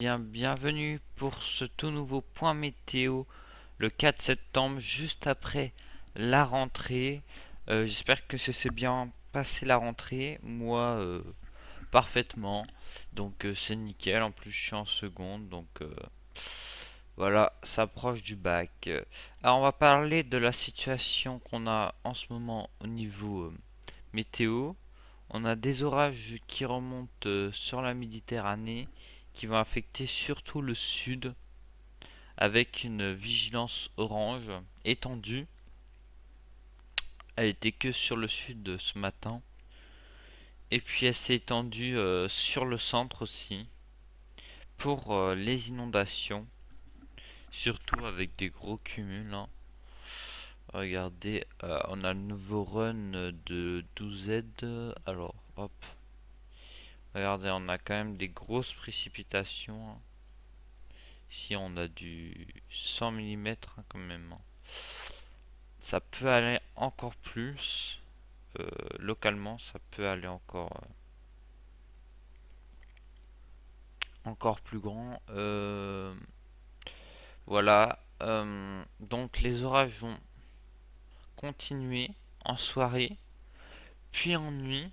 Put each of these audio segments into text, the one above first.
Bienvenue pour ce tout nouveau point météo le 4 septembre, juste après la rentrée. J'espère que ça s'est bien passé la rentrée. Moi, parfaitement. Donc, c'est nickel. En plus, je suis en seconde. Donc, voilà, ça approche du bac. Alors, on va parler de la situation qu'on a en ce moment au niveau météo. On a des orages qui remontent sur la Méditerranée qui vont affecter surtout le sud avec une vigilance orange étendue. Elle était que sur le sud ce matin. Et puis elle s'est étendue sur le centre aussi pour les inondations, surtout avec des gros cumuls, hein. Regardez, on a le nouveau run de 12Z. Alors, hop. Regardez, on a quand même des grosses précipitations, hein. Ici, on a du 100 mm quand même, hein. Ça peut aller encore plus. Localement, ça peut aller encore plus grand. Voilà. Donc les orages vont continuer en soirée, puis en nuit,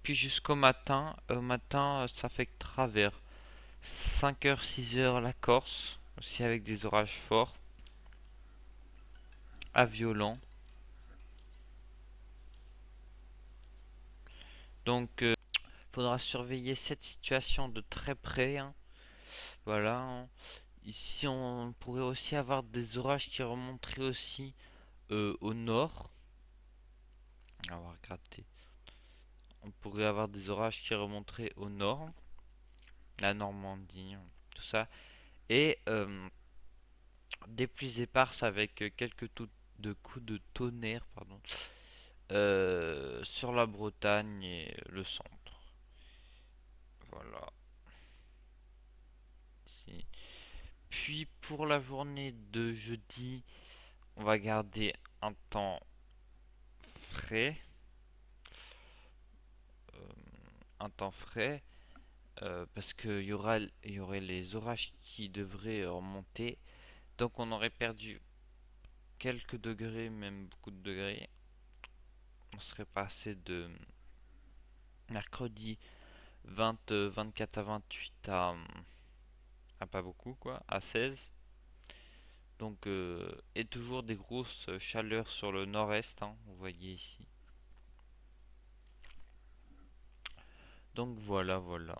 puis jusqu'au matin. Au matin, ça affectera vers 5h, 6h la Corse, aussi avec des orages forts à violents. Donc, faudra surveiller cette situation de très près, hein. Voilà, hein. Ici, on pourrait aussi avoir des orages qui remonteraient aussi au nord. On va regarder. On pourrait avoir des orages qui remonteraient au nord, la Normandie, tout ça. Et des pluies éparses avec quelques de coups de tonnerre, pardon, sur la Bretagne et le centre. Voilà. Ici. Puis pour la journée de jeudi, on va garder un temps frais. euh, un temps frais. Parce qu'il y aurait les orages qui devraient remonter. Donc on aurait perdu quelques degrés, même beaucoup de degrés. On serait passé de mercredi 24 à 28 à pas beaucoup, quoi, à 16. Donc, et toujours des grosses chaleurs sur le nord-est, hein, vous voyez ici. Donc voilà, voilà.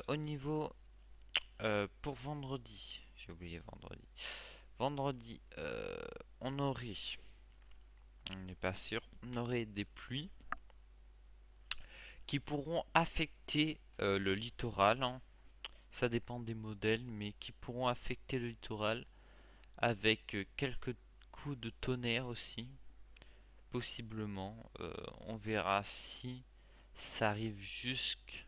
Au niveau pour vendredi, j'ai oublié vendredi. Vendredi, on aurait, on n'est pas sûr, on aurait des pluies qui pourront affecter le littoral, hein. Ça dépend des modèles, mais qui pourront affecter le littoral avec quelques coups de tonnerre aussi, possiblement. On verra si ça arrive jusque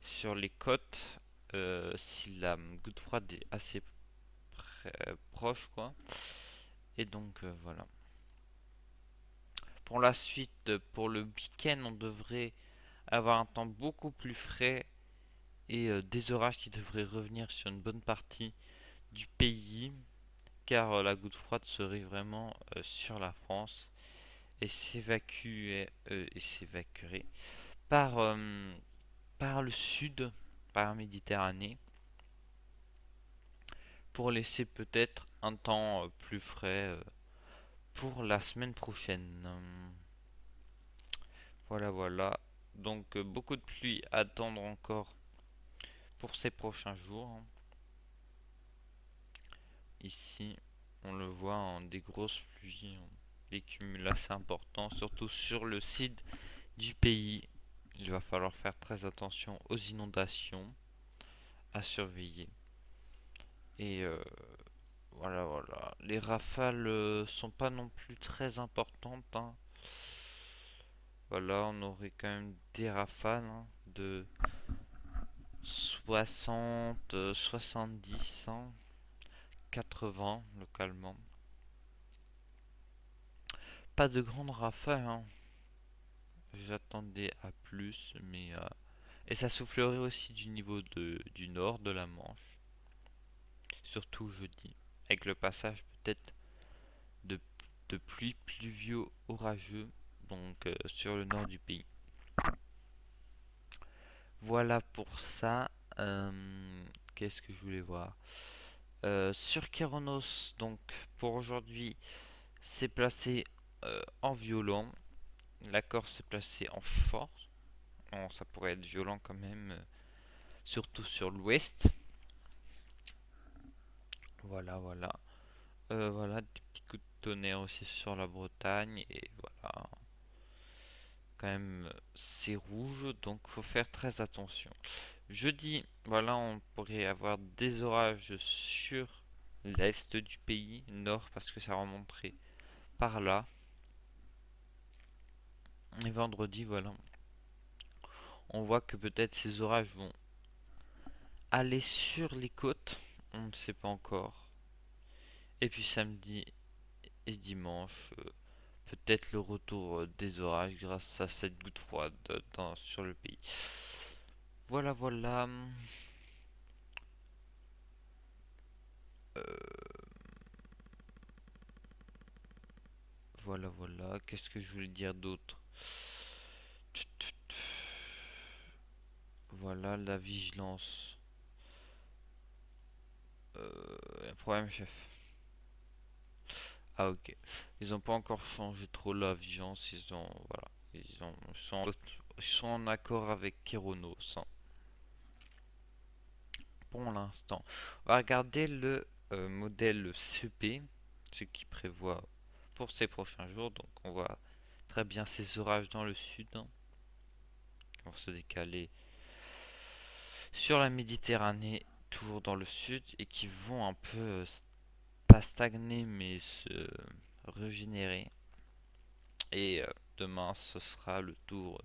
sur les côtes, si la goutte froide est assez proche, quoi. Et donc voilà. Pour la suite, pour le week-end, on devrait avoir un temps beaucoup plus frais et des orages qui devraient revenir sur une bonne partie du pays, car la goutte froide serait vraiment sur la France et s'évacuerait par, par le sud, par la Méditerranée, pour laisser peut-être un temps plus frais pour la semaine prochaine. Voilà, voilà. Donc beaucoup de pluie à attendre encore pour ces prochains jours, hein. Ici, on le voit en des grosses pluies, hein, des cumuls assez importants, surtout sur le sud du pays. Il va falloir faire très attention aux inondations à surveiller. Et voilà, voilà. Les rafales sont pas non plus très importantes, hein. Voilà, on aurait quand même des rafales, hein, de 60, 70, hein, 80 localement. Pas de grandes rafales, hein. j'attendais à plus, mais et ça soufflerait aussi du niveau du nord de la Manche, surtout jeudi, avec le passage peut-être de, de pluie pluvieux orageux, donc sur le nord du pays. Voilà pour ça. Qu'est-ce que je voulais voir? Sur Kéronos, donc pour aujourd'hui, c'est placé en violent. L'accord s'est placé en force. Bon, ça pourrait être violent quand même, surtout sur l'ouest. Voilà, voilà. Voilà, des petits coups de tonnerre aussi sur la Bretagne. Et voilà, quand même, c'est rouge, donc faut faire très attention. Jeudi, voilà, on pourrait avoir des orages sur l'est du pays, nord, parce que ça remonterait par là. Et vendredi, voilà, on voit que peut-être ces orages vont aller sur les côtes, on ne sait pas encore. Et puis samedi et dimanche, peut-être le retour des orages grâce à cette goutte froide sur le pays. Voilà, voilà. Voilà, voilà. Qu'est-ce que je voulais dire d'autre? Voilà, la vigilance. Un problème, chef. Ah, ok. Ils ont pas encore changé trop la vigilance. Ils ont, voilà. Ils sont en accord avec Keronos, hein, pour l'instant. On va regarder le modèle CP, ce qui prévoit pour ces prochains jours. Donc, on voit très bien ces orages dans le sud, hein, qui vont se décaler sur la Méditerranée, toujours dans le sud, et qui vont un peu pas stagner, mais se régénérer. Et demain, ce sera le tour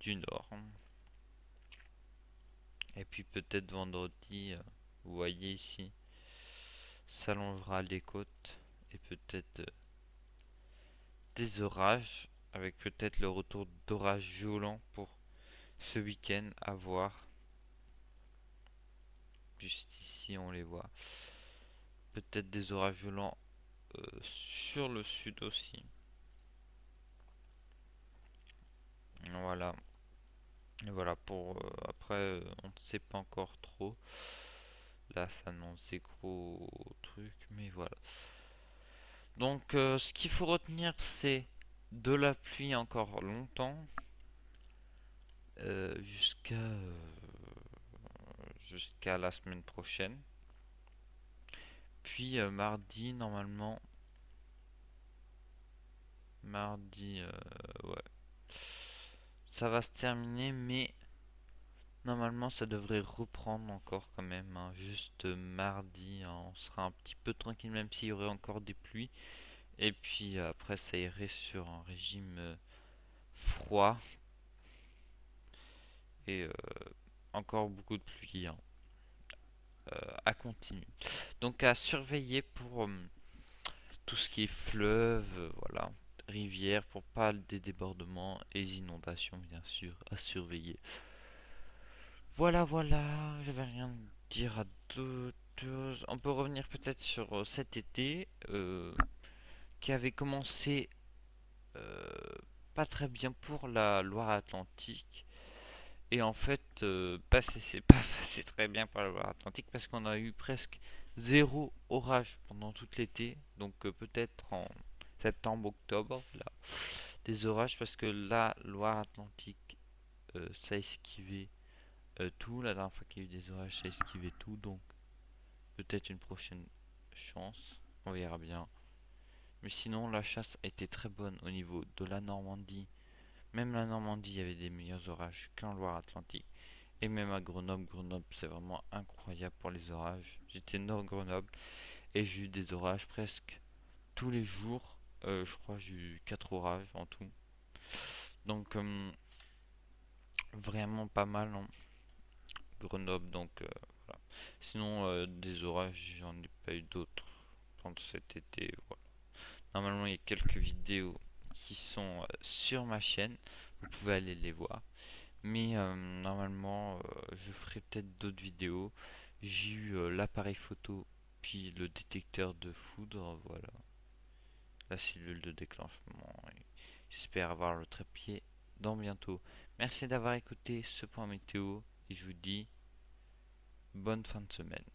du nord. Et puis peut-être vendredi, vous voyez ici, s'allongera les côtes et peut-être des orages, avec peut-être le retour d'orages violents pour ce week-end à voir. Juste ici, on les voit. Peut-être des orages violents sur le sud aussi. Voilà. Et voilà pour après, on ne sait pas encore trop. Là, ça annonce des gros trucs, mais voilà. Donc, ce qu'il faut retenir, c'est de la pluie encore longtemps, jusqu'à la semaine prochaine. Puis mardi, normalement, mardi, ouais, ça va se terminer, mais normalement, ça devrait reprendre encore quand même, hein. Juste mardi, hein, on sera un petit peu tranquille, même s'il y aurait encore des pluies. Et puis après, ça irait sur un régime froid et encore beaucoup de pluie, hein, à continuer. Donc à surveiller pour tout ce qui est fleuve, voilà, rivière, pour pas des débordements et des inondations, bien sûr, à surveiller. Voilà, voilà, je vais rien dire à d'autres choses. On peut revenir peut-être sur cet été qui avait commencé euh, pas très bien pour la Loire-Atlantique. Et en fait, c'est pas passé très bien pour la Loire-Atlantique parce qu'on a eu presque zéro orage pendant tout l'été. Donc peut-être en septembre, octobre, là, des orages parce que la Loire-Atlantique, ça a esquivé tout. La dernière fois qu'il y a eu des orages, ça a esquivé tout. Donc peut-être une prochaine chance. On verra bien. Mais sinon, la chasse a été très bonne au niveau de la Normandie. Même la Normandie, il y avait des meilleurs orages qu'en Loire-Atlantique. Et même à Grenoble, Grenoble c'est vraiment incroyable pour les orages. J'étais nord Grenoble et j'ai eu des orages presque tous les jours. Je crois que j'ai eu 4 orages en tout. Donc vraiment pas mal en Grenoble. Donc voilà. Sinon des orages, j'en ai pas eu d'autres pendant cet été. Voilà. Normalement il y a quelques vidéos qui sont sur ma chaîne. vous pouvez aller les voir. Mais normalement, je ferai peut-être d'autres vidéos. J'ai eu l'appareil photo, puis le détecteur de foudre, voilà, la cellule de déclenchement. Et j'espère avoir le trépied dans bientôt. Merci d'avoir écouté ce point météo et je vous dis bonne fin de semaine.